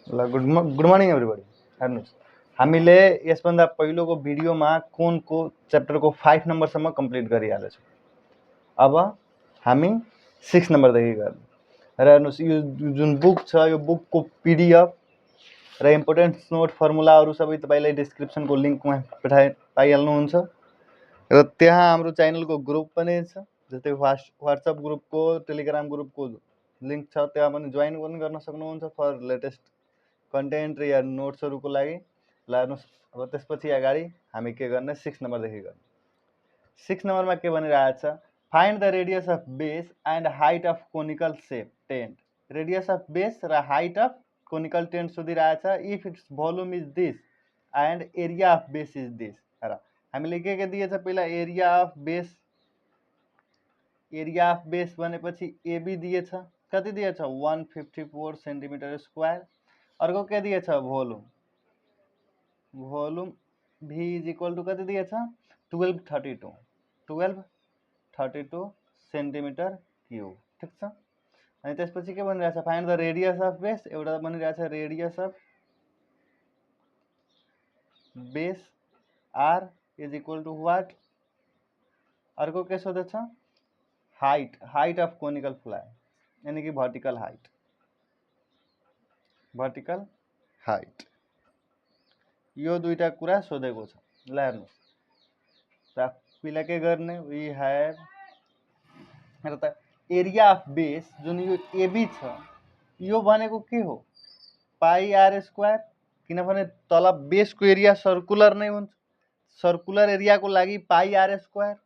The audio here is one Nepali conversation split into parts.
ल गुड मर्निङ एभ्रीबडी। हेर्नुहोस्, हामीले यसभन्दा पहिलोको भिडियोमा कोनको च्याप्टरको 5 नम्बरसम्म कम्प्लिट गरिहालेछौँ। अब हामी 6 नम्बरदेखि गर्ने र हेर्नुहोस्, यो जुन बुक छ यो बुकको PDF र इम्पोर्टेन्ट नोट फर्मुलाहरू सबै तपाईँलाई डिस्क्रिप्सनको लिङ्कमा पाइहाल्नुहुन्छ र त्यहाँ हाम्रो च्यानलको ग्रुप पनि छ, जस्तै वाट्सएप ग्रुपको, टेलिग्राम ग्रुपको लिङ्क छ, त्यहाँ पनि जोइन पनि गर्न सक्नुहुन्छ फर लेटेस्ट कन्टेन्ट या नोट्सहरूको लागि। ल हेर्नुहोस्, अब त्यसपछि अगाडि हामी के गर्ने, 6 नम्बरदेखि गर्ने। 6 नम्बरमा के भनिरहेछ, find the radius of base and height of conical shape tent. Radius of base र हाइट अफ कोनिकल टेन्ट सोधिरहेछ। If it's volume is this and area of base is this. र हामीले के दिएछ, पहिला area of base. Area of base भनेपछि एबी दिएछ, कति दिएछ 154 सेन्टिमिटर स्क्वायर। अर्को के दिएछ, volume. Volume V is equal to कति दिएछ 1232 सेन्टिमिटर क्यूब। ठिक छ। अनि त्यसपछि के भनिरहेछ, find the radius of base. एउटा भनिरहेछ radius of base r is equal to what. अर्को के सोधेछ, height. Height of conical fly यानी कि भर्टिकल हाइट। भर्टिकल हाइट यो दुईटा कुरा सोधेको छ। ल हेर्नुहोस्, त पहिला के गर्ने, वी हैव हेर त एरिया अफ बेस जुन यो एबी छ यो भनेको के हो, पाई आर स्क्वायर। किनभने तल बेसको एरिया सर्कुलर नै हुन्छ, सर्कुलर एरियाको लागि पाई आर स्क्वायर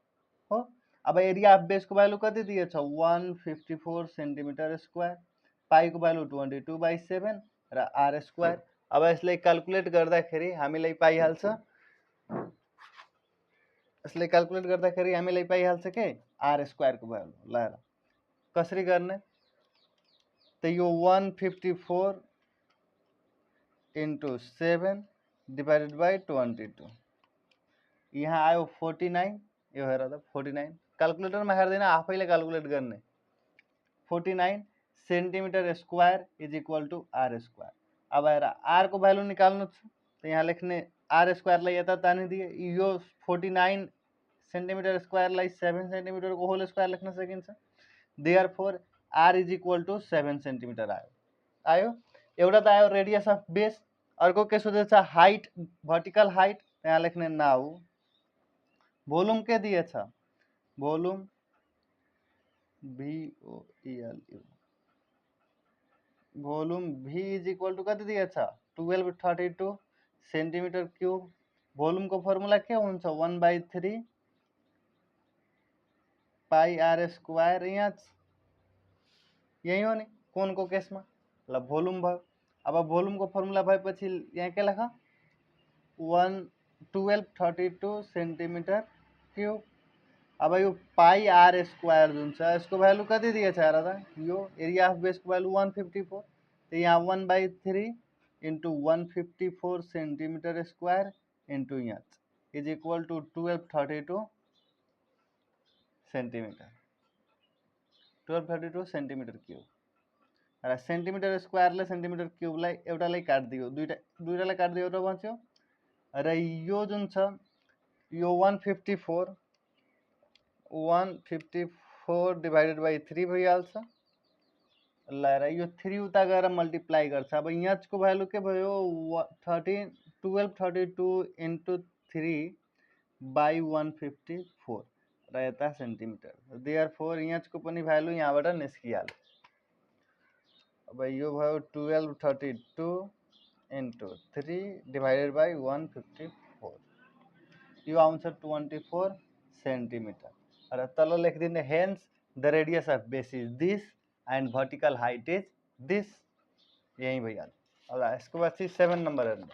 हो। अब एरिया अफ बेसको भ्यालु कति दिएछ 154 सेन्टिमिटर स्क्वायर। पाईको भ्यालु 22/7 र आर स्क्वायर। अब यसलाई क्याल्कुलेट गर्दाखेरि हामीलाई पाइहाल्छ, के आर स्क्वायरको भ्यालु। ल हेर कसरी गर्ने, त यो 154 × 7 डिभाइडेड बाई 22। यहाँ आयो 49। यो हेर त 49, क्याल्कुलेटरमा हेर्दैन, आफैले क्याल्कुलेट गर्ने। 49 centimetre square is equal to r square. अब हेर आर को भ्यालु निकाल्नु छ, त यहाँ लेख्ने आर स्क्वायरलाई यता तानिदिए। यो 49 सेन्टिमिटर स्क्वायरलाई 7 सेन्टिमिटरको होल स्क्वायर लेख्न सकिन्छ। Therefore r is equal to 7 centimetre आयो। एउटा त आयो रेडियस अफ बेस। अर्को के सोधेछ, हाइट, भर्टिकल हाइट। यहाँ लेख्ने नाउ। भोल्युम के दिएछ, volume VOELU। Volume V is equal to कति दिएछ 1232 सेन्टिमिटर क्यूब। भोल्युमको फर्मुला के हुन्छ 1/3 पाई आर स्क्वायर। यही हो नि कोनको केसमा। ल भोल्युम भयो। अब भोल्युमको फर्मुला भएपछि यहाँ के लेख 1232 सेन्टिमिटर क्यूब। अब यो पाई आर स्क्वायर जुन छ यसको भ्यालु कति दिएछ हेर त, यो एरिया अफ बेसको भ्यालु 154। तो यहाँ 1/3 × 154 सेन्टिमिटर स्क्वायर × यहाँ is equal to 1232 centimetre. 1232 centimetre cube. र सेन्टिमिटर स्क्वायरले सेन्टिमिटर क्यूबलाई एउटालाई काट्दियो, दुईटालाई काट्दियो र बच्यो। र यो जुन छ यो 154 डिभाइडेड बाई 3 भइहाल्छ। ल र यो 3 उता गएर मल्टिप्लाई गर्छ। अब यहाँको भ्यालु के भयो 1232 × 3/154 र यता सेन्टिमिटर। देयरफोर यहाँको पनि भ्यालु यहाँबाट निस्किहाल्यो। अब यो भयो 1232 × 3 डिभाइडेड बाई 154। यो आउँछ 24 सेन्टिमिटर। र तल लेखिदिने hence the radius of base is this and vertical height is this. यही भइहाल्यो। अब यसको पछि 7 नम्बर हेर्नु।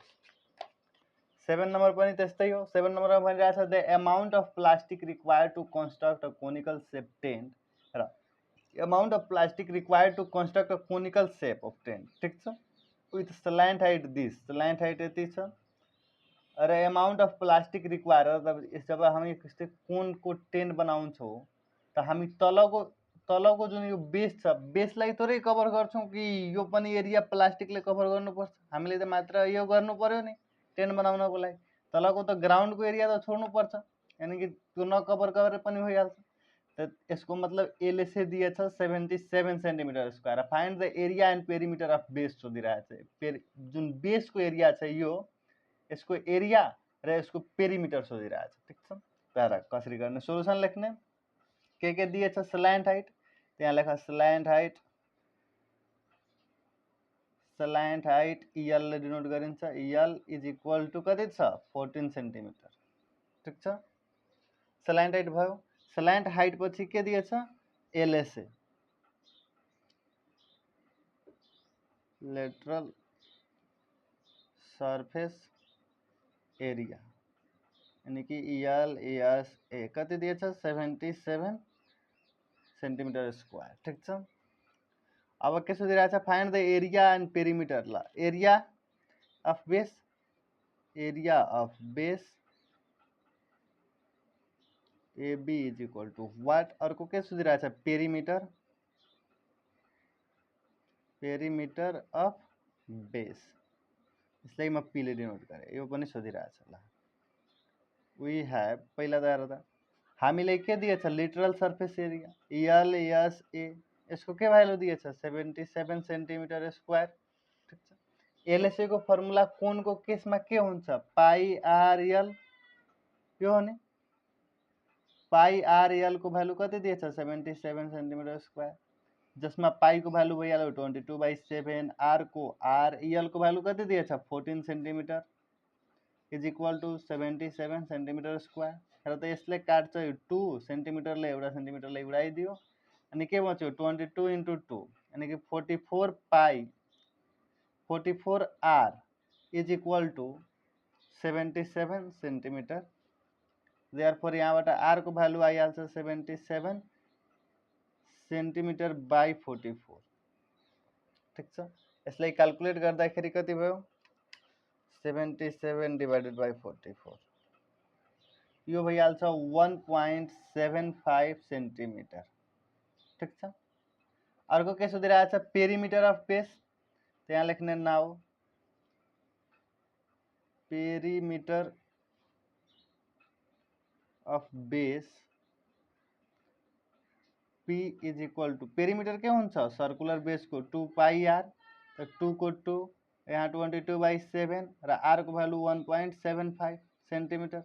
7 नम्बर पनि त्यस्तै हो। 7 नम्बरमा भनिरहेछ the amount of plastic required to construct a conical shape tent. र amount of plastic required to construct a conical shape of tent. ठिक छ। With slant height this, slant height यति छ। र एमाउन्ट अफ प्लास्टिक रिक्वायर, जब हामी कोनको टेन्ट बनाउँछौँ त हामी तलको तलको जुन यो बेस छ बेसलाई थोरै कभर गर्छौँ कि यो पनि एरिया प्लास्टिकले कभर गर्नुपर्छ? हामीले त मात्र यो गर्नु पर्यो नि टेन्ट बनाउनको लागि। तलको त ग्राउन्डको एरिया त छोड्नुपर्छ, यानि कि त्यो नकभर गरेर पनि भइहाल्छ। त यसको मतलब एलएसए दिएछ 77 centimetre square. Find the area and perimeter of base सोधिरहेछ। जुन बेसको एरिया छ यो, यसको एरिया र यसको पेरिमिटर सोधिरहेछ। ठिक छ, तर कसरी गर्ने? सोलुसन लेख्ने। के दिएछ? स्ल्यान्ट हाइट, त्यहाँ लेख slant height. Slant height EL ले डिनोट गरिन्छ। EL इज इक्वल टु कति छ? 14 सेन्टिमिटर। ठिक छ, स्ल्यान्ट हाइट भयो। स्ल्यान्ट हाइट पछि के दिएछ? LSA, लेटरल सर्फेस एरिया, यानी कि ELASA कति दिएछ? 77 सेन्टिमिटर स्क्वायर। ठिक छ, अब के सोधिरहेछ? Find the area and perimeter. ल area of base, area of base AB is equal to what? अर्को के सोधिरहेछ? पेरिमिटर, पेरिमिटर अफ बेस, यसलाई म पीले डिनोट गरेँ। यो पनि सोधिरहेछ। ल वी हेभ, पहिला त हेर त हामीले के दिएछ? लिटरल सर्फेस एरिया ELSA, यसको के भ्यालु दिएछ? 77 सेन्टिमिटर स्क्वायर। ठिक छ, LSA को फर्मुला कोनको केसमा के हुन्छ? पाई RL, यो हो नि। पाई RL को भ्यालु कति दिएछ? 77 सेन्टिमिटर स्क्वायर, जसमा पाई को भ्यालु भइहाल्यो 22/7। R को REL को भ्यालु कति दिएछ? 14 centimetre is equal to 77 centimetre square. र त यसले काट्छ, 2 सेन्टिमिटरले एउटा सेन्टिमिटरलाई उडाइदियो, अनि के बच्यो? 22 × 2, यानी कि 44 pi 44 R is equal to 77 centimetre. Therefore यहाँबाट R को भ्यालु आइहाल्छ 77 सेन्टिमिटर बाई 44। ठिक छ, यसलाई क्याल्कुलेट गर्दाखेरि कति भयो? 77 डिवाइडेड बाई 44, यो भइहाल्छ 1.75 सेन्टिमिटर। ठिक छ, अर्को के सोधिरहेछ? पेरिमिटर अफ बेस, त्यहाँ लेख्ने now perimeter of base P is equal to, perimeter के हुन्छ? सर्कुलर बेस को 2 पाई R, तो 2 को 2, यहाँ 22/7 र R को भ्यालु 1.75 सेन्टिमिटर।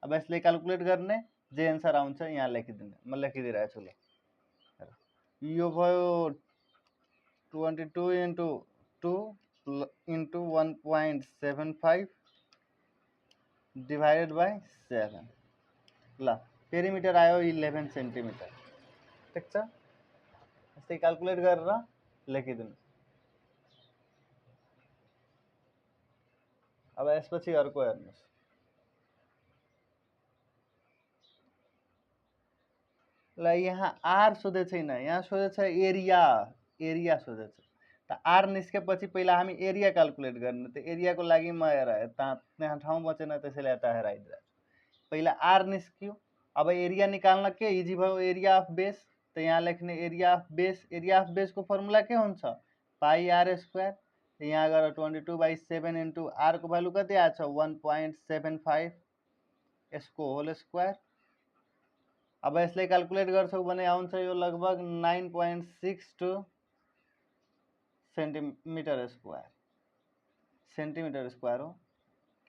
अब यसले क्याल्कुलेट गर्ने, जे एन्सर आउँछ यहाँ लेखिदिने। म लेखिदिइरहेछु। ल यो भयो 22 × 2 × 1.75 डिवाइडेड बाई 7। ल पेरिमिटर आयो 11 सेन्टिमिटर। ठिक छ, यस्तै क्याल्कुलेट गरेर लेखिदिनु। अब यसपछि अर्को हेर्नुहोस्। ल यहाँ R सोधे छैन, यहाँ सोधेछ एरिया, एरिया सोधेछ। त R निस्केपछि पहिला हामी एरिया क्याल्कुलेट गर्ने। त एरियाको लागि म हेर त्यहाँ ठाउँ बचेन, त्यसैले यता हेराइदिरहेको छु। पहिला R निस्क्यो, अब एरिया निकाल्न के इजी भयो? एरिया अफ बेस, त यहाँ लेख्ने area of base. Area of base को फर्मुला के हुन्छ? पाई R स्क्वायर। यहाँ गएर 22/7 इन्टु R को भ्यालु कति आएछ? 1.75, यसको होल स्क्वायर। अब यसलाई क्याल्कुलेट गर्छौ भने आउँछ यो लगभग 9.62 सेन्टिमिटर स्क्वायर। सेन्टिमिटर स्क्वायर हो,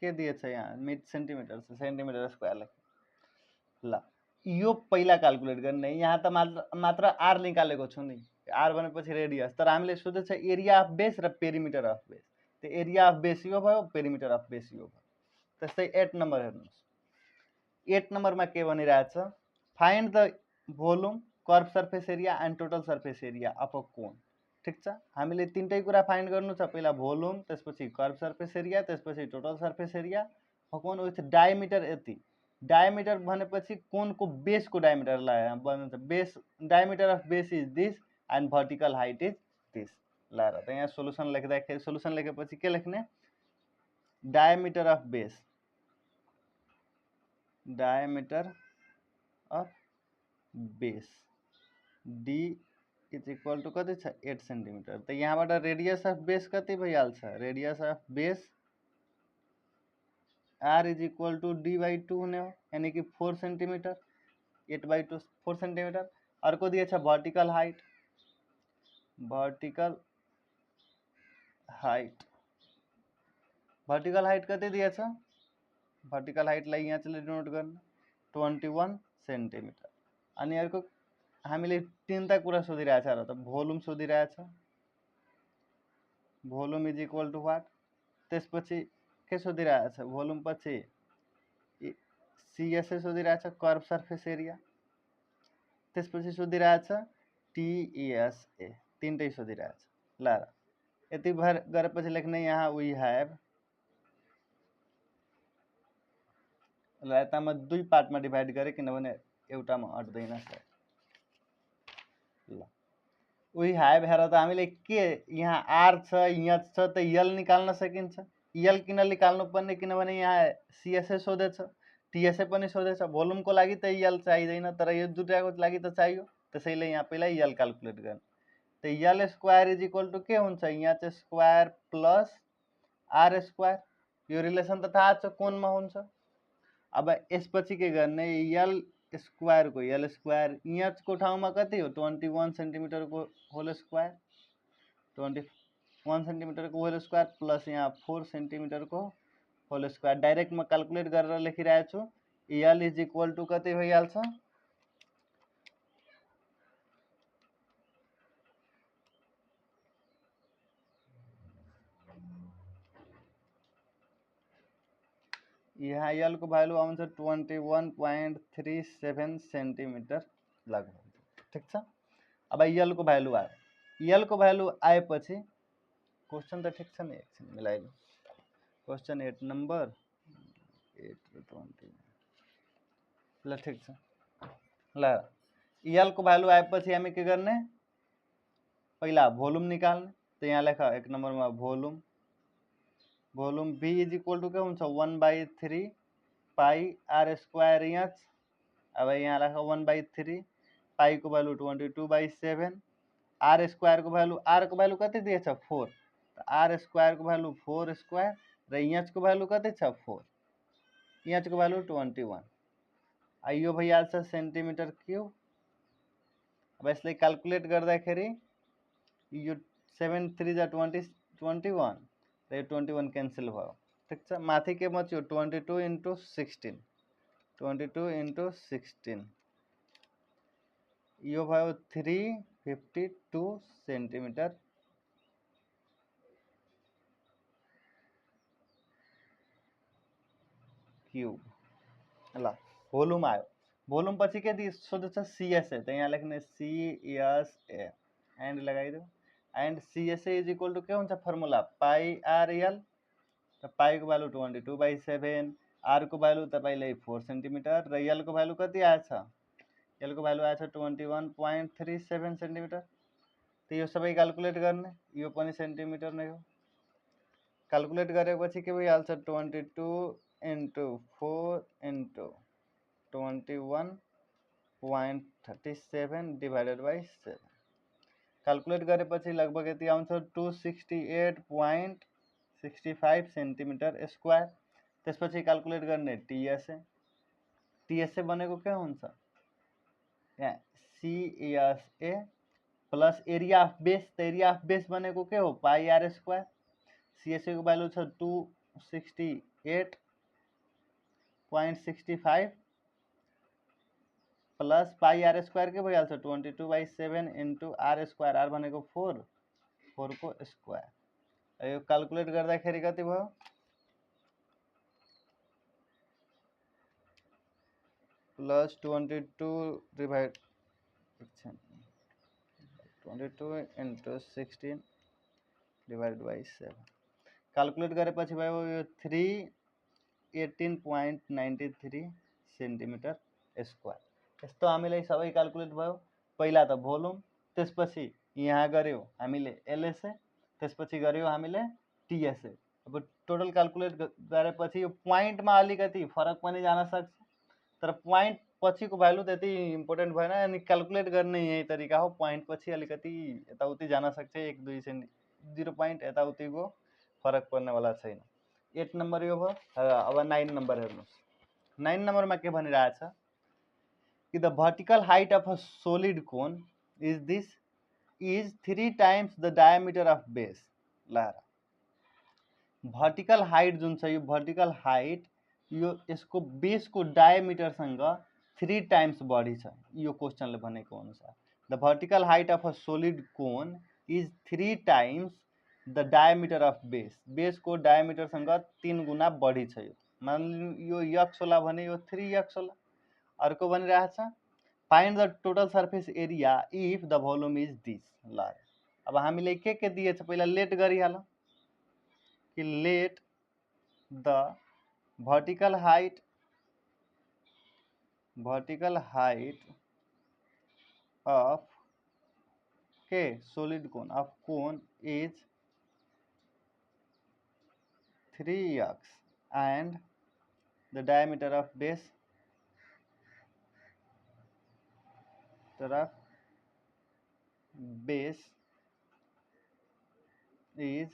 के दिएछ यहाँ? मिड सेन्टिमिटर छ, सेन्टिमिटर स्क्वायर लेख। ल यो पहिला क्याल्कुलेट गर्ने। यहाँ त मात्र R निकालेको छु नि, R भनेपछि रेडियस, तर हामीले सोधेछ एरिया अफ बेस र पेरिमिटर अफ बेस। त एरिया अफ बेस यो भयो, पेरिमिटर अफ बेस यो भयो। त्यस्तै 8 नम्बर हेर्नुहोस्। 8 नम्बरमा के भनिरहेछ? Find the volume, curve surface area and total surface area of a cone. ठिक छ, हामीले तीनटै कुरा फाइन्ड गर्नु छ। पहिला भोल्युम, त्यसपछि कर्भ सर्फेस एरिया, त्यसपछि total surface area. Cone with diameter यति। डायमिटर भनेपछि कोनको बेसको डायमिटरलाई बन्छ। Base diameter of base is this and vertical height is this. ल त यहाँ सोलुसन लेख्दाखेरि, सोलुसन लेखेपछि के लेख्ने? Diameter of base, diameter of base D is equal to कति छ 8 सेन्टिमिटर। तो यहाँबाट रेडियस अफ बेस कति भइहाल्छ, radius of base r is equal to डी/2 हुने हो, यानी कि 4 सेन्टिमिटर, 8/2 4 सेन्टिमिटर। अर्को दिएछ vertical height, vertical height, vertical height कति दिएछ, भर्टिकल हाइटलाई यहाँ चाहिँ नोट गर्न 21 सेन्टिमिटर। अनि अर्को हामीले तीनटा कुरा सोधिरहेछ र त, भोल्युम सोधिरहेछ, volume is equal to what, त्यसपछि के सोधिरहेछ, भोल्युम पछि सीएसए सोधिरहेछ, कर्व सर्फेस एरिया, त्यसपछि सोधिरहेछ टीएसए, तीनटै सोधिरहेछ। ल यति भर गरेपछि लेख्ने यहाँ वी हैव, ल यतामा दुई पार्टमा डिभाइड गरे किनभने एउटामा अट्दैन सर। ल वी हैव हेर त हामीले के यहाँ आर छ यहाँ छ त यल निकाल्न सकिन्छ। यल किन निकाल्नु पर्ने, किनभने यहाँ सीएसए सोधेछ, टीएसए पनि सोधेछ। भोल्युमको लागि त यल चाहिँदैन, तर यो दुईटाको लागि त चाहियो, त्यसैले यहाँ पहिला यल क्याल्कुलेट गर्ने। त l square is equal to के हुन्छ, यहाँ चाहिँ स्क्वायर प्लस आर स्क्वायर, यो रिलेसन त थाहा छ कोनमा हुन्छ। अब यसपछि के गर्ने, यल स्क्वायरको यल स्क्वायर यहाँको ठाउँमा कति हो 21 सेन्टिमिटरको होल स्क्वायर, 21 सेन्टिमिटरको होल स्क्वायर प्लस यहाँ 4 सेन्टिमिटरको होल स्क्वायर। डाइरेक्ट म क्याल्कुलेट गरेर लेखिरहेको छु। यल इज इक्वल टू कति भइहाल्छ, यहाँ यल को भ्यालु आउँछ 21.37 सेन्टिमिटर लगभग, ठिक छ। अब यल को भ्यालु आयो, यल को भ्यालु आएपछि क्वेश्चन त ठिक छ नि, एकछिन मिलाइलु। क्वेश्चन 8 नम्बर 8 र 20 ल ठिक छ। ल यल को भ्यालु आएपछि हामी के गर्ने, पहिला भोल्युम निकाल्ने। त यहाँ लेख 1 नम्बरमा volume, volume V is equal to के हुन्छ 1/3 पाई आर स्क्वायर एच। अब यहाँ लेख 1/3 पाई को भ्यालु 22/7, आर स्क्वायर को भ्यालु, आर को भ्यालु कति दिएछ 4, त आर स्क्वायर को भ्यालु 4 स्क्वायर र एच को भ्यालु कति छ 4, एच को भ्यालु 21। यो भइहाल्छ सेन्टिमिटर क्यूब। अब यसलाई क्याल्कुलेट गर्दाखेरि यो 7 3 जा 20 21 र यो 21 क्यान्सल भयो, ठिक छ। माथि के बच्यो 22 × 16, 22 × 16 यो भयो 352 सेन्टिमिटर क्यूब। ल भोल्युम आयो, भोल्युम पछि के सोधेछ सीएसए, त यहाँ लेख्ने सीएसए एन्ड लगाइदियो। And CSA is equal to के हुन्छ फर्मुला पाई आर यल, त पाई को भ्यालु 22/7, आर को भ्यालु तपाईलाई 4 सेन्टिमिटर र यल को भ्यालु कति आएछ, यल को भ्यालु आएछ 21.37 सेन्टिमिटर। त यो सबै क्याल्कुलेट गर्ने, यो पनि सेन्टिमिटर नै हो। क्याल्कुलेट गरेपछि के भइहाल्छ 22 × 4 × 21.37 डिभाइडेड बाई 7। क्याल्कुलेट गरेपछि लगभग यति आउँछ 268.65 सेन्टिमिटर स्क्वायर। त्यसपछि क्याल्कुलेट गर्ने टीएसए, टीएसए बनेको के हुन्छ यहाँ CSA plus area of base, त एरिया अफ बेस बनेको के हो पाई आर स्क्वायर। सीएसए को भ्यालु छ 268.65 प्लस पाई आर स्क्वायर के भइहाल्छ 22/7 इन्टु आर स्क्वायर, आर भनेको 4, 4 को स्क्वायर। यो क्याल्कुलेट गर्दाखेरि कति भयो plus 22 divide 22 × 16 divide by 7। Calculate गरेपछि भयो यो 318.93 सेन्टिमिटर स्क्वायर। यस्तो हामीलाई सबै क्याल्कुलेट भयो। पहिला त भोल्युम, त्यसपछि यहाँ गर्यो हामीले एलएसए, त्यसपछि गर्यो हामीले टीएसए। अब टोटल क्याल्कुलेट गरेपछि यो पोइन्टमा अलिकति फरक पनि जान सक्छ, तर पोइन्ट पछिको भ्यालु त्यति इम्पोर्टेन्ट भएन, अनि क्यालकुलेट गर्ने यही तरिका हो। पोइन्ट पछि अलिकति यताउति जान सक्छ, 1-2 सेन्टि 0 पोइन्ट यताउतिको फरक पर्नेवाला छैन। 8 नम्बर यो भयो। अब 9 नम्बर हेर्नुहोस्। 9 नम्बरमा के भनिरहेछ कि the vertical height of a solid cone is 3 times the diameter of base. ल भर्टिकल हाइट जुन छ, यो भर्टिकल हाइट यो यसको बेसको डायमिटरसँग 3 टाइम्स बढी छ। यो क्वेसनले भनेको अनुसार the vertical height of a solid cone is 3 times the diameter of base. बेसको डायमिटरसँग 3 गुना बढी छ। यो मान यो यक्स होला भने यो 3x होला। अर्को भनिरहेछ find the total surface area if the volume is this. ल अब हामीले के दिएछ पहिला लेट गरिहाल कि let the vertical height of solid cone of cone is 3x and the diameter of base is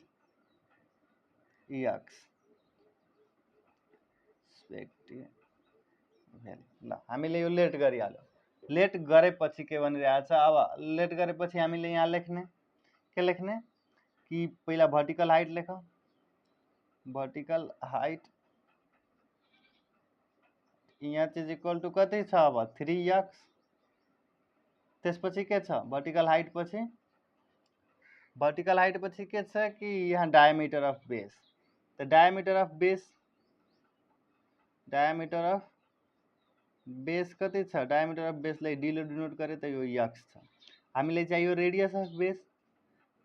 x। ल हामीले यो लेट गरिहाल्यो। लेट गरेपछि के भनिरहेछ, अब लेट गरेपछि हामीले यहाँ लेख्ने के लेख्ने कि पहिला भर्टिकल हाइट लेख। भर्टिकल हाइट यहाँ चाहिँ इक्वल टु कति छ, अब 3x। त्यसपछि के छ भर्टिकल हाइट पछि, के छ कि यहाँ डायमिटर अफ बेस। त डायमिटर अफ बेस कति छ, डायमिटर अफ बेसलाई डीले डिनोट गरे त यो x छ। हामीले चाहियो radius of base.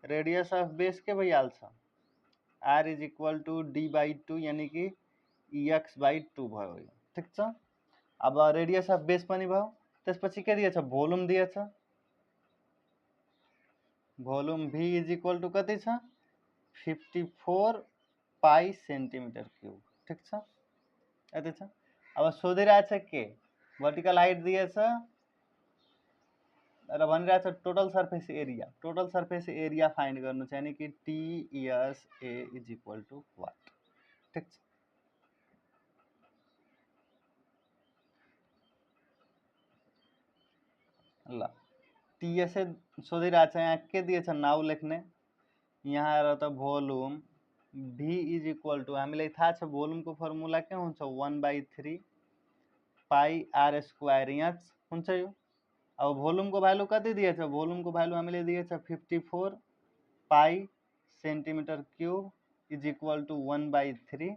Radius of base के भइहाल्छ r is equal to d/2 यानी कि x/2 भयो यो, ठीक छ। अब रेडियस अफ बेस पनि भयो। त्यसपछि के दिएछ, भोल्युम दिएछ। Volume v is equal to कति छ 54 पाई सेन्टिमिटर क्यूब, ठीक छ। यति छ। अब सोधिरहेछ के भर्टिकल हाइट दिएछ र भनिरहेछ total surface area. Total surface area find गर्नु छ यानी कि TSA is equal to what, ठीक छ। ल TSA सोधिरहेछ, यहाँ के दिएछ नाउ लेख्ने। यहाँ आएर त volume v is equal to हामीलाई थाहा छ भोल्युमको फर्मुला के हुन्छ 1/3 पाई r स्क्वायर यहाँ हुन्छ यो। अब भोल्युमको भ्यालु कति दिएछ, भोल्युमको भ्यालु हामीले दिएछ 54 pi centimetre cube is equal to 1/3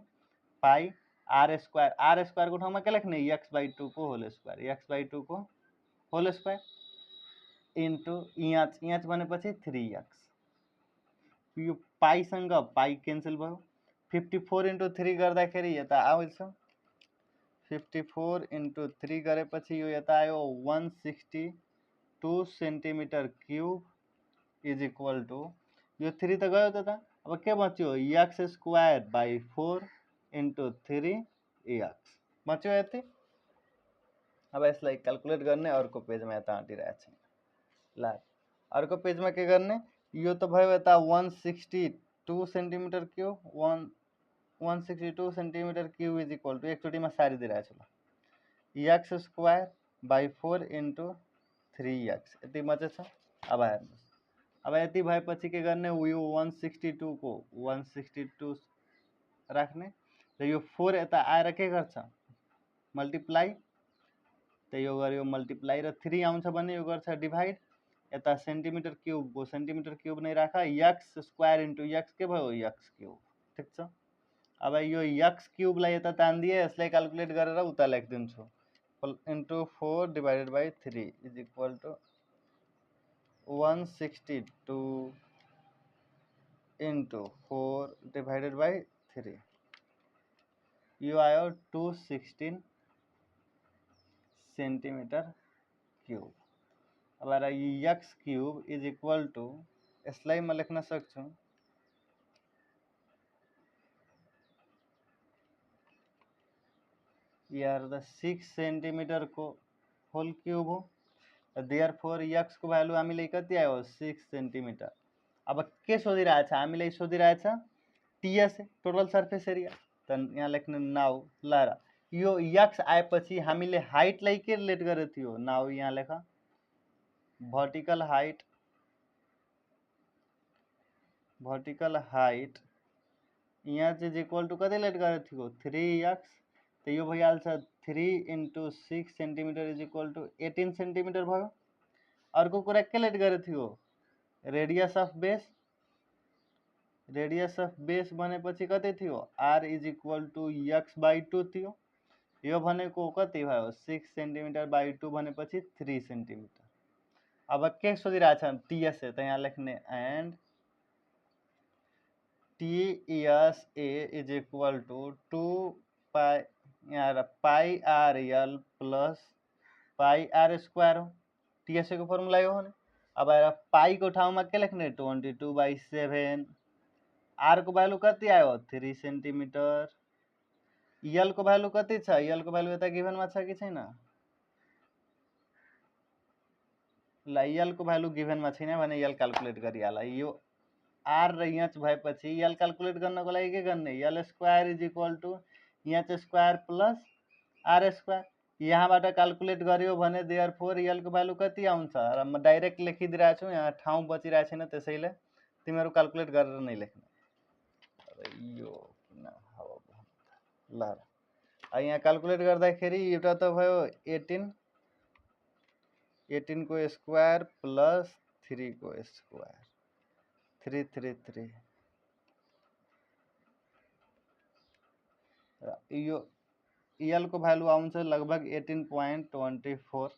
pi r square. r स्क्वायरको ठाउँमा के लेख्ने x/2 को होल स्क्वायर, x/2 को होल स्क्वायर इन्टु यहाँ भनेपछि 3x। यो पाईसँग पाई क्यान्सल भयो। 54 इन्टु 3 गर्दाखेरि यता आउँछ 54 इन्टु 3 गरेपछि यो यता आयो 162 centimetre cube is equal to यो 3 त गयो त्यता। अब के बच्यो x²/4 इन्टु 3x बच्यो यति। अब यसलाई क्यालकुलेट गर्ने अर्को पेजमा यता आँटिरहेछ। ल अर्को पेजमा के गर्ने, यो त भयो यता 162 centimetre cube 162 centimetre cube is equal to एकचोटिमा सारिदिरहेछु ल x²/4 इन्टु 3x यति बचेछ। अब हेर्नुहोस्, अब यति भएपछि के गर्ने, यो 162 को 162 राख्ने र यो 4 यता आएर के गर्छ मल्टिप्लाई, त यो गर्यो मल्टिप्लाई र 3 आउँछ भने यो गर्छ डिभाइड। यता सेन्टिमिटर क्यूबको सेन्टिमिटर क्यूब नै राख, x² इन्टु x के भयो x क्यूब, ठीक छ। अब यो x क्यूबलाई यता तान्दिए, यसलाई क्यालकुलेट गरेर उता लेखिदिन्छु into 4/3 is equal to 162 into 4/3 यो आयो 216 सेन्टिमिटर क्यूब। अब x cube is equal to यसलाई म लेख्न सक्छु यार 6 सेन्टिमिटर को होल क्यूब हो। देयरफोर x को भ्यालु हामीले कति आयो 6 सेन्टिमिटर। अब के सोधिरहेछ हामीले, सोधिरहेछ टीएस टोटल सर्फेस एरिया। त यहाँ लेख्ने नाउ ल यो x आएपछि हामीले हाइटलाई के रिलेट गरेको थियो, नाउ यहाँ लेख भर्टिकल हाइट यहाँ चाहिँ इक्वल टू कति रिलेट गरेको थियो 3x। तो यो भइहाल्छ 3 × 6 centimetre is equal to 18 centimetre भयो। अर्को कुरा के रिलेट गरेको थियो रेडियस अफ बेस भनेपछि कति थियो r is equal two x/2 थियो। यो भनेको कति भयो 6 सेन्टिमिटर बाई 2 भनेपछि 3 सेन्टिमिटर। अब के सोधिरहेछ टीएस त यहाँ लेख्ने and TSA is equal to 2 pi यहाँ pi R L plus pi R square हो। TSA को फर्मुला यो हो नि। अब आएर पाई को ठाउँमा के लेख्ने 22/7। आर को भ्यालु कति आयो 3 सेन्टिमिटर। यल को भ्यालु कति छ, यल को भ्यालु यता गिभनमा छ कि छैन, ल यल को भ्यालु गिभनमा छैन भने यल क्याल्कुलेट गरिहाल। यो आर र यहाँ भएपछि यल क्याल्कुलेट गर्नको लागि के गर्ने l square is equal to यहाँ स्क्वायर प्लस आर स्क्वायर। यहाँबाट क्याल्कुलेट गर्यो भने देयरफोर यल को भ्यालु कति आउँछ र म डाइरेक्ट लेखिदिरहेको छु, यहाँ ठाउँ बचिरहेको छैन त्यसैले तिमीहरू क्याल्कुलेट गरेर नै लेख्ने। यो किन ल यहाँ क्याल्कुलेट गर्दाखेरि एउटा त भयो 18 को स्क्वायर प्लस 3 को स्क्वायर 333। यो यल को भ्यालु आउँछ लगभग 18.24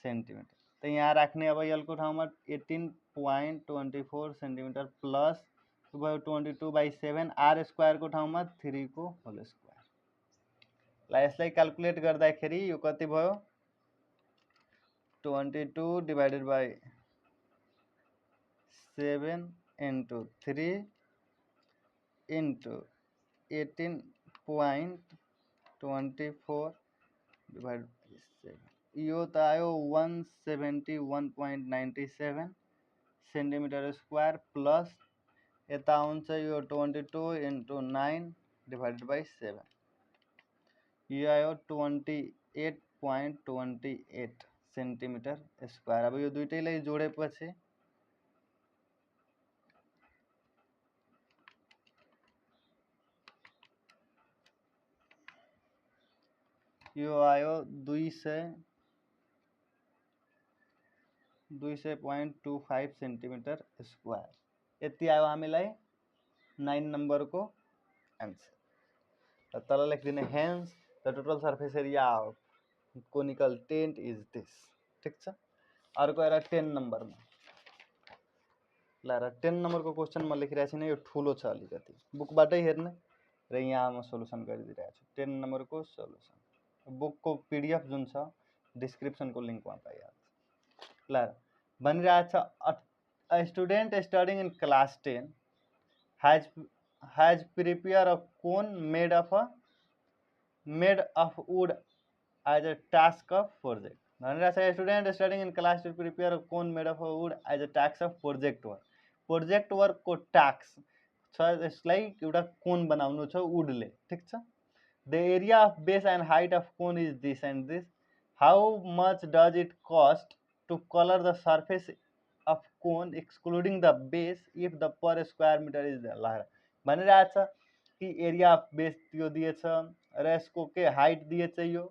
सेन्टिमिटर। तो यहाँ राख्ने अब यल को ठाउँमा 18.24 सेन्टिमिटर प्लस भयो 22/7 आर स्क्वायर को ठाउँमा 3 को होल स्क्वायर। ल यसलाई क्याल्कुलेट गर्दाखेरि यो कति भयो 22 डिवाइडेड बाई 7 × 3 × 18.24 डिवाइड बाई 7 यो त आयो 171.97 सेन्टिमिटर स्क्वायर प्लस यता आउँछ यो 22 × 9 डिवाइडेड बाई 7 यो आयो 28.28 सेन्टिमिटर स्क्वायर। अब यो दुईटैलाई जोडेपछि यो आयो 200.25 सेन्टिमिटर स्क्वायर। यति आयो हामीलाई 9 नंबर को आन्सर। तल लेखिदिने hence the total surface area of conical tent is this. ठिक छ। अर्को आएर 10 नम्बरमा ल 10 नम्बरको क्वेसन म लेखिरहेको छैन, यो ठुलो छ अलिकति बुकबाटै हेर्ने र यहाँ म सोलुसन गरिदिइरहेको छु। 10 नम्बरको सोलुसन बुकको पीडीएफ जुन छ डिस्क्रिप्सनको लिङ्कमा पाइहाल्छ। ल भनिरहेछ a student studying in class 10 has prepared a cone made of wood as a task of project। भनिरहेछ student studying in class 10 prepare a cone made of wood as a task of project work. Project वर्कको टास्क छ यसलाई एउटा कोन बनाउनु छ वुडले। ठिक छ। The area of base and height of cone is this and this. How much does it cost to colour the surface of cone excluding the base if the per square metre is the. भनिरहेछ कि एरिया अफ बेस त्यो दिएछ र यसको के हाइट दिएछ यो।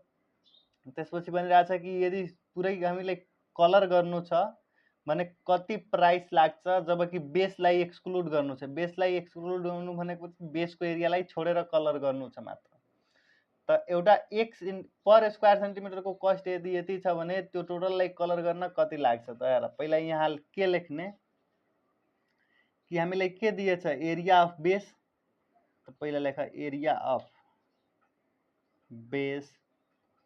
त्यसपछि भनिरहेछ कि यदि पुरै हामीले कलर गर्नु छ भने कति प्राइस लाग्छ, जबकि बेसलाई एक्सक्लुड गर्नु छ। बेसलाई एक्सक्लुड गर्नु भनेको बेसको एरियालाई छोडेर कलर गर्नु छ मात्र। त एउटा पर स्क्वायर सेन्टिमिटरको कस्ट यदि यति छ भने त्यो टोटललाई कलर गर्न कति लाग्छ त हेर। पहिला यहाँ के लेख्ने कि हामीलाई के दिएछ एरिया अफ बेस। त पहिला लेख area of base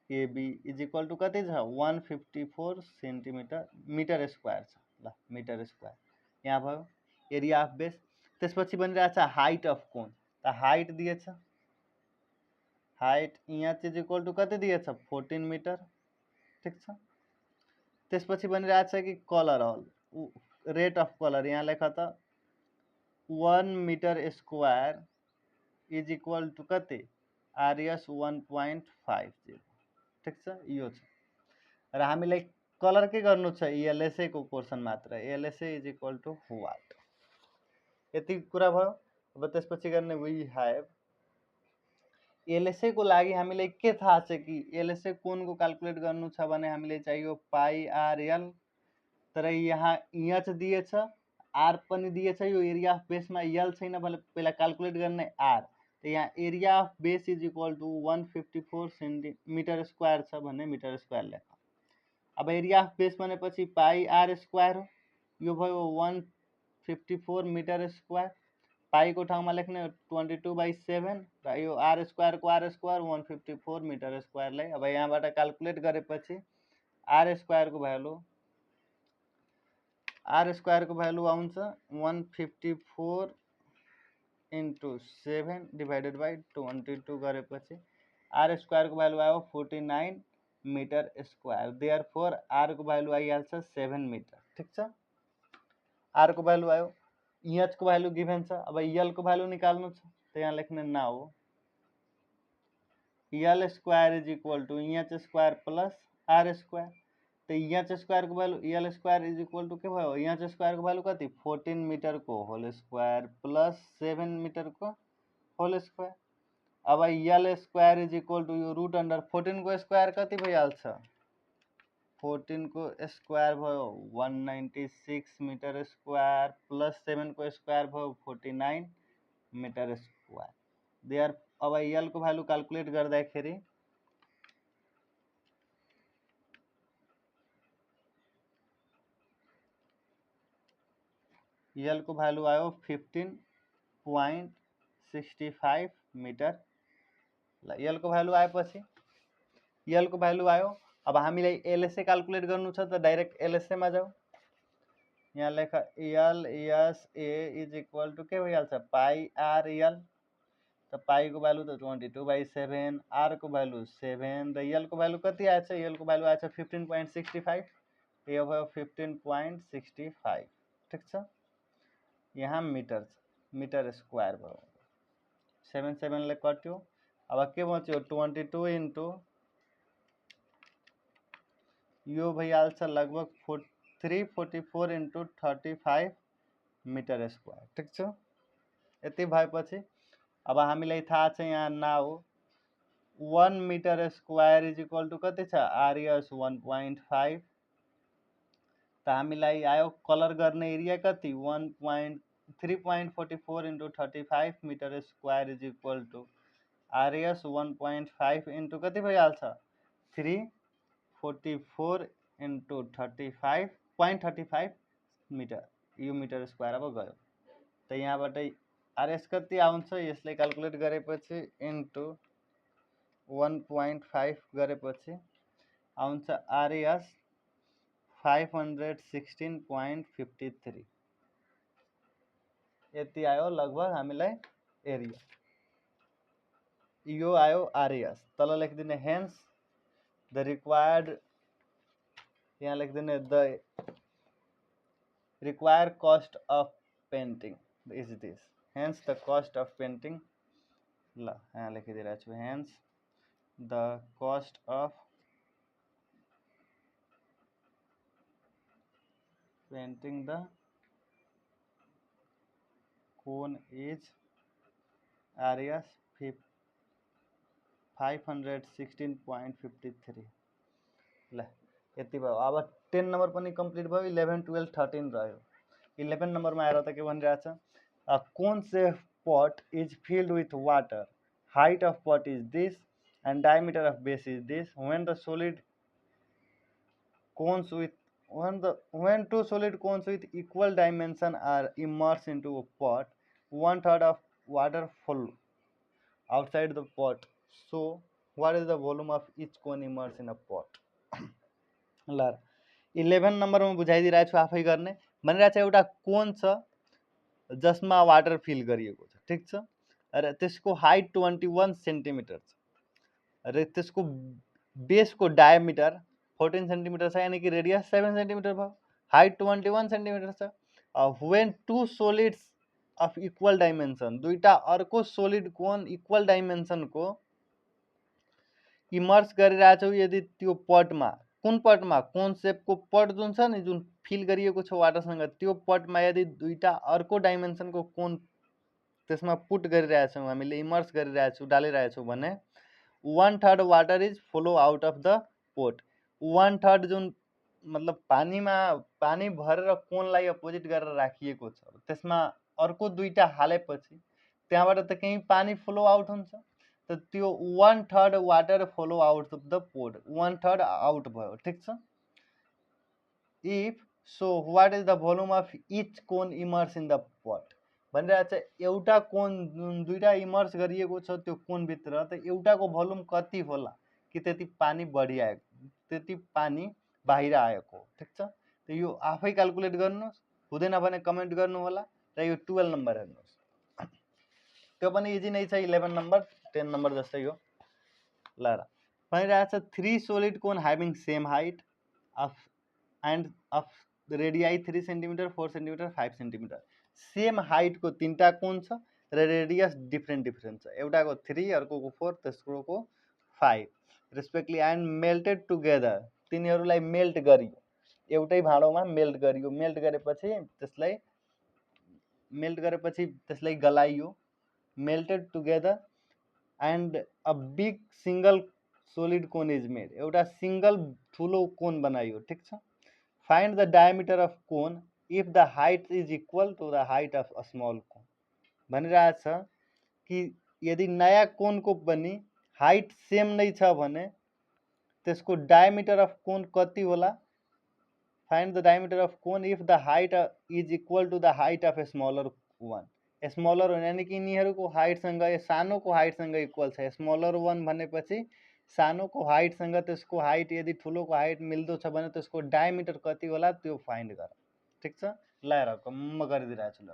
AB is equal to कति छ 154 सेन्टिमिटर मिटर स्क्वायर छ। ल मिटर स्क्वायर यहाँ भयो एरिया अफ बेस। त्यसपछि भनिरहेछ हाइट अफ कोन। त हाइट दिएछ, हाइट यहाँ चाहिँ इक्वल टू कति दिएछ 14 मिटर। ठिक छ। त्यसपछि भनिरहेको छ कि कलर हल रेट अफ कलर यहाँ लेख त 1 metre square is equal to कति आरएस 1.50 ठिक छ। यो छ र हामीलाई कलर के गर्नु छ एलएसए को पोर्सन मात्र LSA is equal to what यति कुरा भयो। अब त्यसपछि गर्ने वी हैव एलएसए को लागि हामीलाई के थाहा छ कि एलएसए कोनको क्याल्कुलेट गर्नु छ भने हामीले चाहियो पाई आर एल तर यहाँ एच दिएछ आर पनि दिएछ यो एरिया अफ बेसमा एल छैन भने पहिला क्याल्कुलेट गर्ने आर त यहाँ area of base is equal to 154 centimetre square छ भन्ने मिटर स्क्वायर लेख। अब एरिया अफ बेस भनेपछि पाई आर स्क्वायर हो यो भयो 154 मिटर स्क्वायर पाई को ठाउँमा लेख्ने 22/7 र यो आर स्क्वायर 154 मिटर स्क्वायरलाई अब यहाँबाट क्याल्कुलेट गरेपछि आर स्क्वायर को भ्यालु आउँछ 154 into 7 divided by 22 गरेपछि आर स्क्वायर को भ्यालु आयो 49 मिटर स्क्वायर देयरफोर आर को भ्यालु आइहाल्छ 7 मिटर ठिक छ। आर को भ्यालु आयो एच को भ्यालु गिभन छ अब एल को भ्यालु निकाल्नु छ त यहाँ लेख्ने now l square is equal to h square plus r square त एच स्क्वायर को value l square is equal to के भयो एच स्क्वायर को भ्यालु कति 14 मिटर को होल स्क्वायर प्लस 7 मिटर को होल स्क्वायर। अब l square is equal to यो रूट अंडर 14 को स्क्वायर कति भइहाल्छ 14 को स्क्वायर भयो 196 मिटर स्क्वायर प्लस 7 को स्क्वायर भयो 49 मिटर स्क्वायर देयर। अब एल को भ्यालु क्याल्कुलेट गर्दाखेरि एल को भ्यालु आयो 15.65 मिटर ल एल को भ्यालु आएपछि एल को भ्यालु आयो। अब हामीलाई एलएसए क्याल्कुलेट गर्नु छ त डाइरेक्ट एलएसए मा जाऊ यहाँ लेख L S A is equal to के भइहाल्छ पाई आर एल त पाई को भ्यालु त 22/7 आर को भ्यालु 7 र एल को भ्यालु कति आएछ एल को भ्यालु आएछ 15.65 यो भयो 15.65 ठिक छ। यहाँ मिटर स्क्वायर भयो 7 ले कट्यो अब के बच्यो 22 into यो भइहाल्छ लगभग 344 into 35 मिटर स्क्वायर ठिक छ। यति भएपछि अब हामीलाई थाहा छ यहाँ now 1 metre square is equal to कति छ आरएस 1.5 त हामीलाई आयो कलर गर्ने एरिया कति 3.44 into 35 metre square is equal to RS 1.5 into कति भइहाल्छ 344 into 35.35 मिटर यो मिटर स्क्वायर अब गयो त यहाँबाट आरएस कति आउँछ यसले क्याल्कुलेट गरेपछि इन्टु 1.5 गरेपछि आउँछ आरएस 516.53 यति आयो लगभग हामीलाई एरिया यो आयो आरएस तल लेखिदिने हेन्स द रिक्वायर्ड यहाँ लेखिदिने the required cost of painting is this hence the cost of painting ल यहाँ लेखिदिरहेको छु hence the cost of painting the cone is RS 516.53 ल यति भयो। अब 10 नंबर पनि कम्प्लिट भयो 11 12 13 रह्यो 11 नंबरमा आएर त के भनिरहेछ a cone shaped pot is filled with water height of pot is this and diameter of base is this when two solid cones with equal dimension are immersed into a pot 1/3 of water flow outside the pot so what is the volume of each cone immersed in a pot ल 11 नम्बरमा बुझाइदिरहेको छु आफै गर्ने भनिरहेछ एउटा कोन छ जसमा वाटर फिल गरिएको छ ठीक छ र त्यसको हाइट 21 सेन्टिमिटर छ र त्यसको बेसको डायमिटर 14 सेन्टिमिटर छ यानी कि रेडियस 7 सेन्टिमिटर भयो, हाइट 21 सेन्टिमिटर छ। When two solids of equal dimension, दुईटा अर्को सोलिड कोन इक्वल डाइमेन्सनको इमर्स गरिरहेछौ यदि त्यो पटमा, कुन पटमा, कोन सेपको पट जुन छ नि, जुन फिल गरिएको छ वाटरसँग, त्यो पटमा यदि दुईटा अर्को डाइमेन्सनको कोन त्यसमा पुट गरिरहेछौँ, हामीले इमर्स गरिरहेछौँ, डालिरहेछौँ भने 1/3 water is flow out of the pot. 1/3 जुन मतलब पानी भरेर कोनलाई अपोजिट गरेर राखिएको छ, त्यसमा अर्को दुईटा हालेपछि त्यहाँबाट त केही पानी फ्लो आउट हुन्छ, त त्यो 1/3 water flow out of the pot, 1/3 out भयो, ठिक छ। If so what is the volume of each cone immerse in the pot भनिरहेको छ, एउटा कोन जुन दुईटा इमर्स गरिएको छ त्यो कोनभित्र, त एउटाको भोल्युम कति होला कि त्यति पानी बढी आएको, त्यति पानी बाहिर आएको, ठिक छ। त यो आफै क्यालकुलेट गर्नुहोस्, हुँदैन भने कमेन्ट गर्नु होला। र यो 12 नम्बर हेर्नुहोस्, त्यो पनि इजी नै छ, 11 नम्बर 10 नम्बर जस्तै हो। ल भनिरहेको छ 3 solid cone having same height of and of radii 3 centimetre, 4 centimetre, 5 centimetre. Same हाइटको तीनटा कोन छ र रेडियस डिफ्रेन्ट छ, एउटाको 3, अर्कोको 4, तेस्रोको 5 रेस्पेक्टली, एन्ड मेल्टेड टुगेदर, तिनीहरूलाई मेल्ट गरियो, एउटै भाँडोमा मेल्ट गरियो, मेल्ट गरेपछि त्यसलाई गलाइयो, melted together, and a big single solid cone is made, एउटा सिंगल ठुलो कोन बनाइयो, ठिक छ। Find the diameter of cone if the height is equal to the height of a small cone. भनिरहेछ कि यदि नयाँ कोनको पनि हाइट सेम नै छ भने त्यसको डायमिटर अफ कोन कति होला। Find the diameter of cone if the height is equal to the height of a smaller one. Smaller one यानी कि यिनीहरूको हाइटसँग, सानोको हाइटसँग इक्वल छ। स्मलर वान भनेपछि सानोको हाइटसँग त्यसको हाइट यदि ठुलोको हाइट मिल्दो छ भने त्यसको डायमिटर कति होला त्यो फाइन्ड गर, ठिक छ। ल हेर म गरिदिइरहेको छु। ल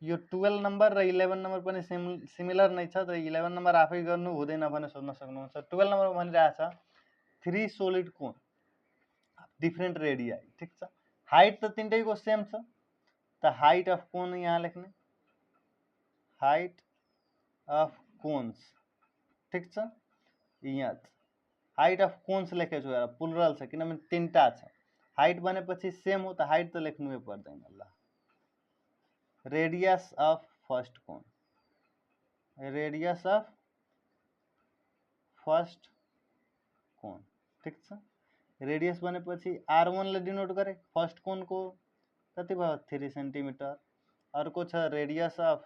यो 12 नम्बर र 11 नम्बर पनि सिमिलर नै छ, तर 11 नम्बर आफै गर्नु, हुँदैन भने सोध्न सक्नुहुन्छ। 12 नम्बर भनिरहेछ 3 सोलिड कोन डिफ्रेन्ट रेडियाई, ठिक छ। हाइट त तिनटैको सेम छ, त हाइट अफ कोन यहाँ लेख्ने, हाइट अफ कोन्स, ठिक छ। यहाँ हाइट अफ कोन्स लेखेको छु, प्लुरल छ किनभने तीनटा छ। हाइट भनेपछि सेम हो त हाइट त लेख्नु पर्दैन। ल radius of first cone, radius of first cone, ठिक छ। रेडियस भनेपछि R1 ले डिनोट गरे, फर्स्ट कोनको कति भयो 3 सेन्टिमिटर। अर्को छ radius of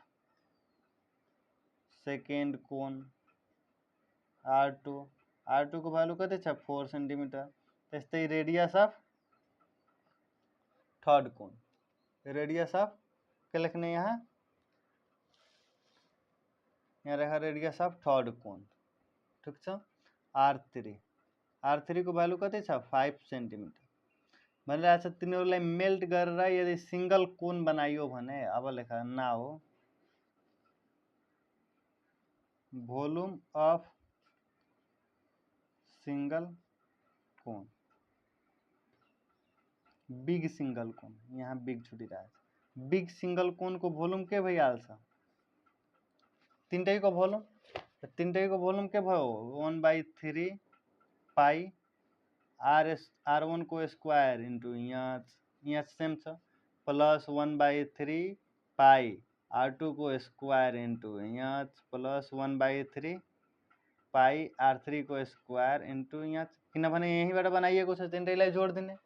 second cone R2, R2 को भ्यालु कति छ 4 सेन्टिमिटर। त्यस्तै radius of third cone, radius of के लेख्ने यहाँ रेखा रेडियस अफ थर्ड कोन, ठिक छ। R3 को भ्यालु कति छ 5 सेन्टिमिटर। भनिरहेछ तिनीहरूलाई मेल्ट गरेर यदि सिंगल कोन बनाइयो भने, अब लेखा ना हो volume of single cone, big single cone, यहाँ बिग छुटिरहेछ। बिग सिंगल कोन को भोल्युम के भइहाल्छ, तीनटैको भोल्युम के भयो 1/3 पाई R1 को स्क्वायर इन्टु यहाँ सेम छ, प्लस 1/3 पाई R2 को स्क्वायर इन्टु यहाँ, प्लस 1/3 पाई R3 को स्क्वायर इन्टु यहाँ, किनभने यहीँबाट बनाइएको छ, तिनटैलाई जोड दिने।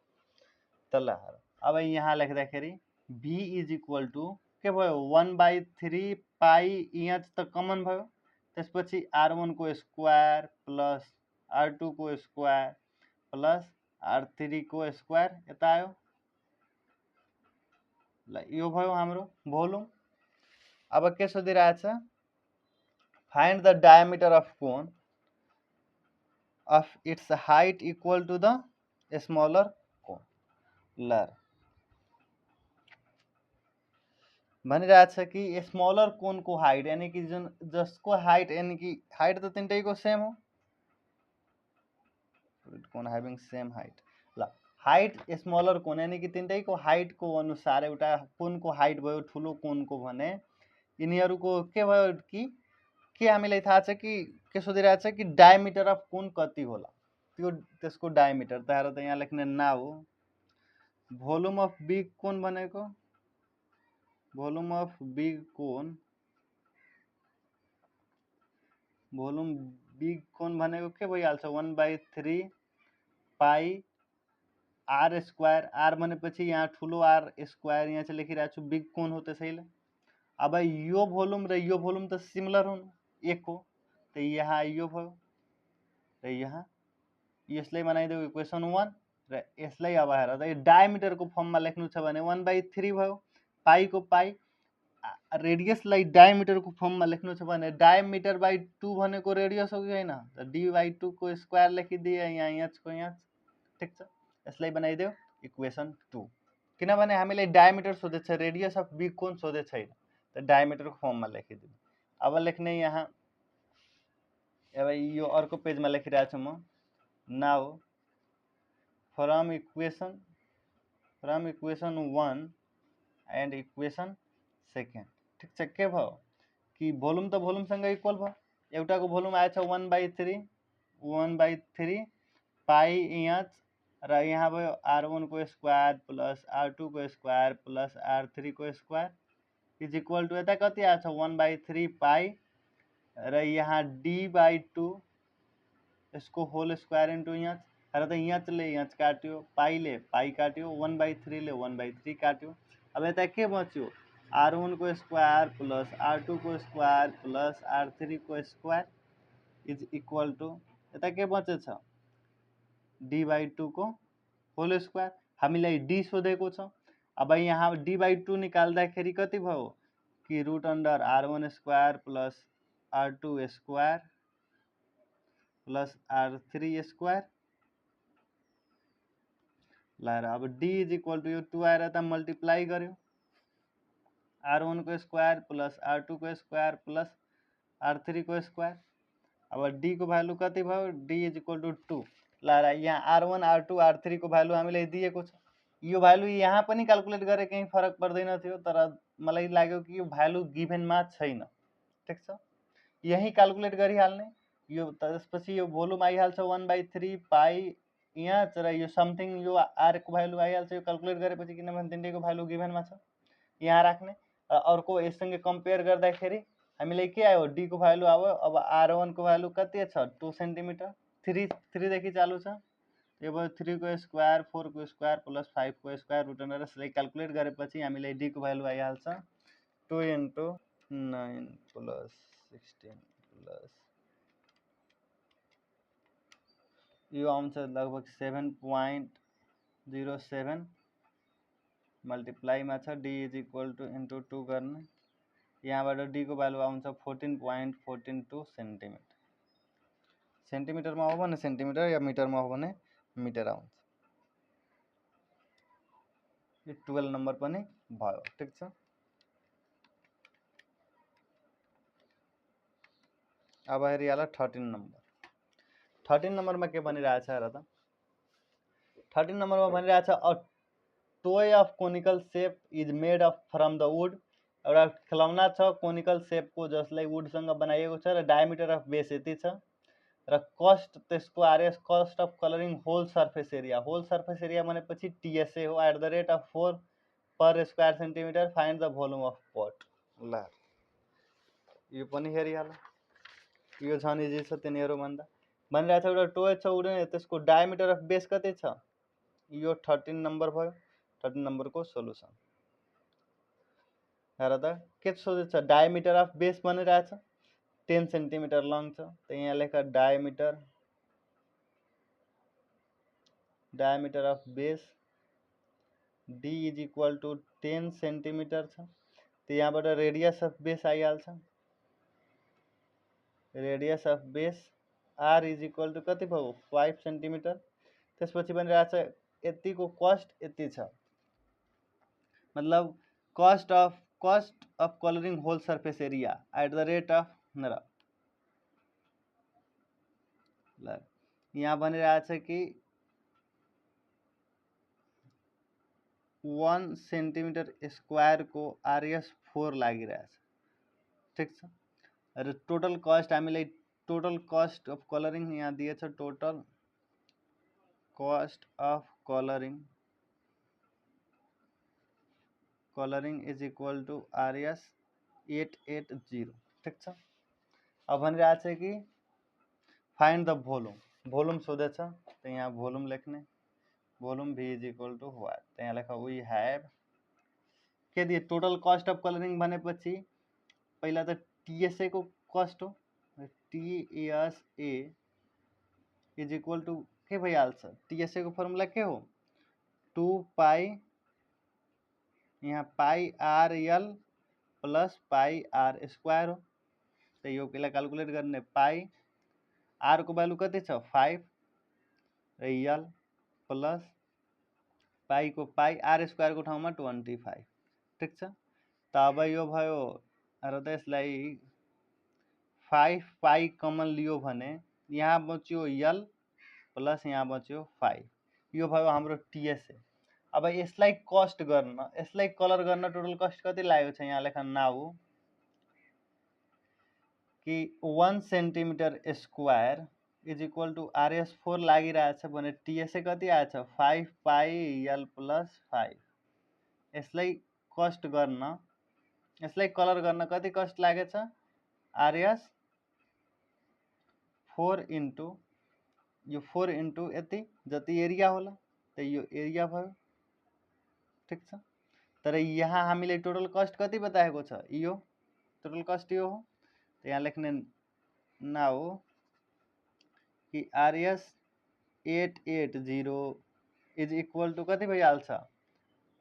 त ल अब यहाँ लेख्दाखेरि V इज इक्वल टु के भयो 1/3 पाई, यहाँ त कमन भयो, त्यसपछि R1 को स्क्वायर प्लस R2 को स्क्वायर प्लस R3 को स्क्वायर, यता आयो। ल यो भयो हाम्रो भोल्युम। अब के सोधिरहेछ, find the diameter of cone of its height equal to the smaller cone. ल भनिरहेछ कि स्मलर कोनको हाइट यानी कि जसको हाइट यानी कि हाइट त तिनटैको सेम हो, सेपरेट कोन हैविंग सेम हाइट ल हाइट स्मलर कोन यानी कि तिनटैको हाइटको अनुसार एउटा कोनको हाइट भयो ठुलो कोनको भने यिनीहरूको के भयो कि के हामीलाई थाहा छ कि के सोधिरहेको छ कि डायमिटर अफ कोन कति होला त्यो त्यसको डायमिटर त हेर त यहाँ लेख्ने ना हो भोल्युम अफ बिग कोन भनेको volume of big cone volume big cone भनेको के भइहाल्छ 1/3 पाई आर स्क्वायर आर भनेपछि यहाँ ठुलो आर स्क्वायर यहाँ चाहिँ लेखिरहेको छु बिग कोन हो त्यसैले अब यो भोल्युम र यो भोल्युम त सिमिलर हुन् एक हो त यहाँ यो भयो र यहाँ यसलाई बनाइदेऊ इक्वेसन 1 र यसलाई अब हेर त यो डायमिटरको फर्ममा लेख्नु छ भने 1/3 भयो पाईको पाई रेडियसलाई डायमिटरको फर्ममा लेख्नु छ भने डायमिटर बाई 2 भनेको रेडियस हो कि होइन त d/2 को स्क्वायर लेखिदिए यहाँ एचको यहाँ ठिक छ यसलाई बनाइदेऊ इक्वेसन 2 किनभने हामीलाई डायमिटर सोधेछ रेडियस अफ बिग कोन सोधे छैन त डायमिटरको फर्ममा लेखिदिनु अब लेख्ने यहाँ अब यो अर्को पेजमा लेखिरहेको छु म now from equation 1 and equation second ठिक छ के भयो कि भोल्युम त भोल्युमसँग इक्वल भयो एउटाको भोल्युम आएछ 1/3 पाई इंच र यहाँ भयो r1 को स्क्वायर प्लस r2 को स्क्वायर प्लस r3 को स्क्वायर इज इक्वल टू यता कति आएछ 1/3 पाई र यहाँ d/2 यसको होल स्क्वायर इन्टु इंच र त इंचले इंच काट्यो पाईले पाई काट्यो 1/3 ले 1/3 काट्यो अब यता के बच्यो r1 को स्क्वायर प्लस r2 को स्क्वायर प्लस r3 को स्क्वायर इज इक्वल टू यता के बचेछ d/2 को होल स्क्वायर हामीलाई d सोधेको छ अब यहाँ d/2 निकाल्दाखेरि कति भयो कि root under r1 square plus r2 square plus r3 square ल अब d इज इक्वल टू यो 2 आएर त मल्टिप्लाई गर्यो r1 को स्क्वायर प्लस r2 को स्क्वायर प्लस r3 को स्क्वायर अब d को भ्यालु कति भयो d इज इक्वल टू 2 ल यहाँ r1 r2 r3 को भ्यालु हामीलाई दिएको छ यो भ्यालु यहाँ पनि क्याल्कुलेट गरे केही फरक पर्दैन थियो तर मलाई लाग्यो कि यो भ्यालु गिभनमा छैन ठीक छ यही क्याल्कुलेट गरिहाल्ने यो त्यसपछि यो भोल्युम आइहाल्छ 1/3 पाई इंच र यो समथिङ यो r को भ्यालु आइहाल्छ यो क्याल्कुलेट गरेपछि किनभने तिनटैको भ्यालु गिभनमा छ यहाँ राख्ने अर्को यससँग कम्पेयर गर्दाखेरि हामीलाई के आयो d को भ्यालु आयो अब r1 को भ्यालु कति छ 2 सेन्टिमिटर 3 देखि चालू छ यो भयो 3 को स्क्वायर 4 को स्क्वायर प्लस 5 को स्क्वायर रुट अन्डर यसलाई क्याल्कुलेट गरेपछि हामीलाई d को भ्यालु आइहाल्छ 2 into 9 plus 16 plus यो आउँछ लगभग 7.07 मल्टिप्लाईमा छ d is equal to into 2 गर्ने यहाँबाट d को भ्यालु आउँछ 14.142 सेन्टिमिटर सेन्टिमिटरमा हो भने सेन्टिमिटर या मिटरमा हो भने मिटर आउँछ यो 12 नम्बर पनि भयो ठीक छ अब हेरिहाल 13 नम्बरमा के भनिरहेछ हेर त 13 नम्बरमा भनिरहेछ a toy of conical shape is made of from the wood एउटा खेलौना छ कोनिकल सेपको जसलाई वुडसँग बनाइएको छ र डायमिटर अफ बेस यति छ र कस्ट त्यसको RS cost of colouring whole surface area भनेपछि टीएसए हो at the rate of 4 per square centimetre find the volume of pot ल यो पनि हेरिहाल यो झन् इजी छ तिनीहरू भन्दा भनिरहेछ एउटा टोय छ उड्ने त्यसको डायमिटर अफ बेस कति छ यो 13 नम्बर भयो 13 नम्बरको सोलुसन हेर त के सोधेछ डायमिटर अफ बेस भनिरहेछ 10 सेन्टिमिटर लङ छ त यहाँ लेख diameter of base d is equal to 10 centimetre छ त यहाँबाट रेडियस अफ बेस आइहाल्छ radius of base r is equal to कति भयो 5 सेन्टिमिटर त्यसपछि भनिरहेछ यतिको कस्ट यति छ मतलब cost of colouring whole surface area at the rate of ल यहाँ भनिरहेछ कि 1 सेन्टिमिटर स्क्वायरको आरएस 4 लागिरहेछ। ठिक छ। र टोटल कस्ट हामीलाई टोटल कस्ट अफ कलरिङ यहाँ दिएछ, total cost of colouring is equal to RS 880। ठिक छ। अब भनिरहेछ कि फाइन्ड द भोल्युम सोधेछ, त यहाँ भोल्युम लेख्ने, volume V is equal to what, त यहाँ लेख वी हैव के दिए टोटल कस्ट अफ कलरिङ भनेपछि पहिला त टीएसए को कस्ट हो, टीएसए इज इक्वल टू के भइहाल्छ, टीएसए को फर्मुला के हो 2 पाई यहाँ pi R L plus pi R square हो। त यो पहिला क्यालकुलेट गर्ने, पाई आर को भ्यालु कति छ 5 र एल प्लस पाई को पाई आर स्क्वायर को ठाउँमा 25। ठिक छ। त अब यो भयो र त्यसलाई 5 पाई कमन लियो भने यहाँ बच्यो एल प्लस यहाँ बच्यो 5, यो भयो हाम्रो टीएसए। अब यसलाई कस्ट गर्न, यसलाई कलर गर्न टोटल कस्ट कति लागेको छ, यहाँ लेख नाउ कि 1 centimetre square is equal to RS 4 लागिरहेछ भने टीएसए कति आएछ 5 पाई एल प्लस 5। यसलाई कस्ट गर्न, यसलाई कलर गर्न कति कस्ट लागेछ, आरएस 4 इन्टु यो 4 इन्टु यति जति एरिया होला, त यो एरिया भयो। ठिक छ। तर यहाँ हामीले टोटल कस्ट कति बताएको छ, यो टोटल कस्ट यो हो। त यहाँ लेख्ने नाउ कि आरएस 880 इज इक्वल टू कति भइहाल्छ,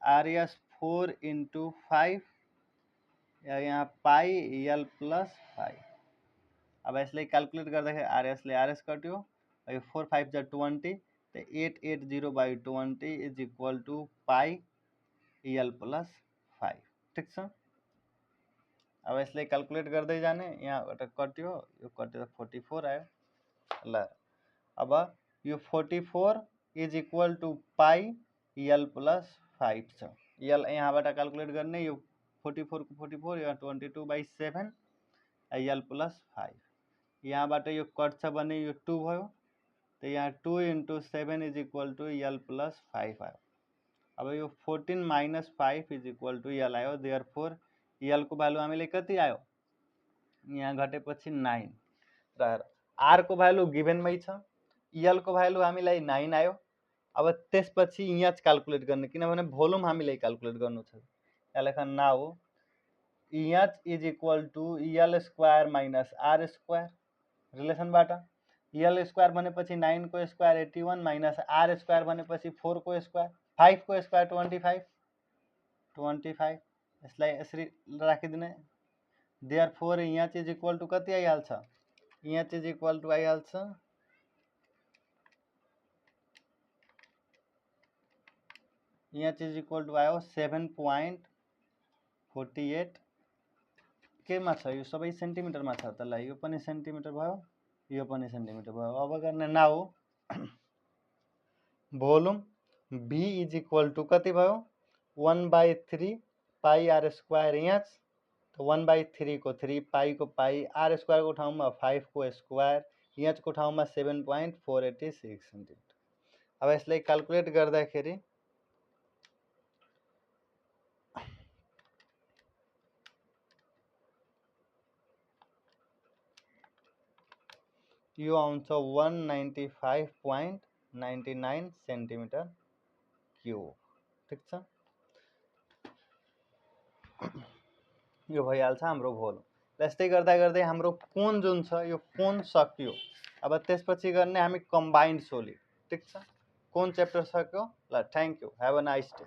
आरएस 4 इन्टु 5 या यहाँ पाई एल प्लस 5। अब यसलाई क्यालकुलेट गर्दाखेरि आरएसले आरएस कट्यो, यो 4 5 जा 20, त 880 by 20 is equal to pi L plus 5। ठिक छ। अब यसलाई क्यालकुलेट गर्दै जाने, यहाँबाट कट्यो, यो कट्यो 44 आयो ल। अब यो 44 is equal to pi L plus 5 छ। एल यहाँबाट क्यालकुलेट गर्ने, यो 44 को 44, यहाँ 22/7 एल प्लस 5। यहाँबाट यो कट्छ भने यो 2 भयो, त यहाँ 2 into 7 is equal to L plus 5 आयो। अब यो 14 minus 5 is equal to L आयो। देयरफोर एल को भ्यालु हामीले कति आयो, यहाँ घटेपछि 9 र आर को भ्यालु गिभेनमै छ, एल को भ्यालु हामीलाई 9 आयो। अब त्यसपछि यहाँ क्यालकुलेट गर्ने, किनभने भोल्युम हामीलाई क्यालकुलेट गर्नु छ। यहाँ लेख now H is equal to L square minus R square रिलेसनबाट, एल स्क्वायर भनेपछि 9 को स्क्वायर 81 माइनस आर स्क्वायर भनेपछि 4 को स्क्वायर 5 को स्क्वायर 25। यसलाई यसरी राखिदिने। Therefore H is equal to कति आइहाल्छ, एच इज इक्वल टू आइहाल्छ एच इज इक्वल टू आयो 7.48 केमा छ, यो सबै सेन्टिमिटरमा छ, त ल यो पनि सेन्टिमिटर भयो, यो पनि सेन्टिमिटर भयो। अब गर्ने now volume V is equal to कति भयो 1/3 पाई आर स्क्वायर एच, तो 1/3 को 3 पाई को पाई आर स्क्वायर को ठाउँमा 5 को स्क्वायर एच को ठाउँमा 7.486 सेन्टिमिटर। अब यसलाई क्यालकुलेट गर्दाखेरि यो आउँछ 195.99 सेन्टिमिटर क्यूब। ठिक छ। यो भइहाल्छ हाम्रो भोल्युम। यस्तै गर्दा गर्दै हाम्रो कोण जुन छ यो कोण सक्यो। अब त्यसपछि गर्ने हामी कम्बाइन्ड सोलिड। ठिक छ। कोण च्याप्टर सक्यो। ल thank you, have a nice day.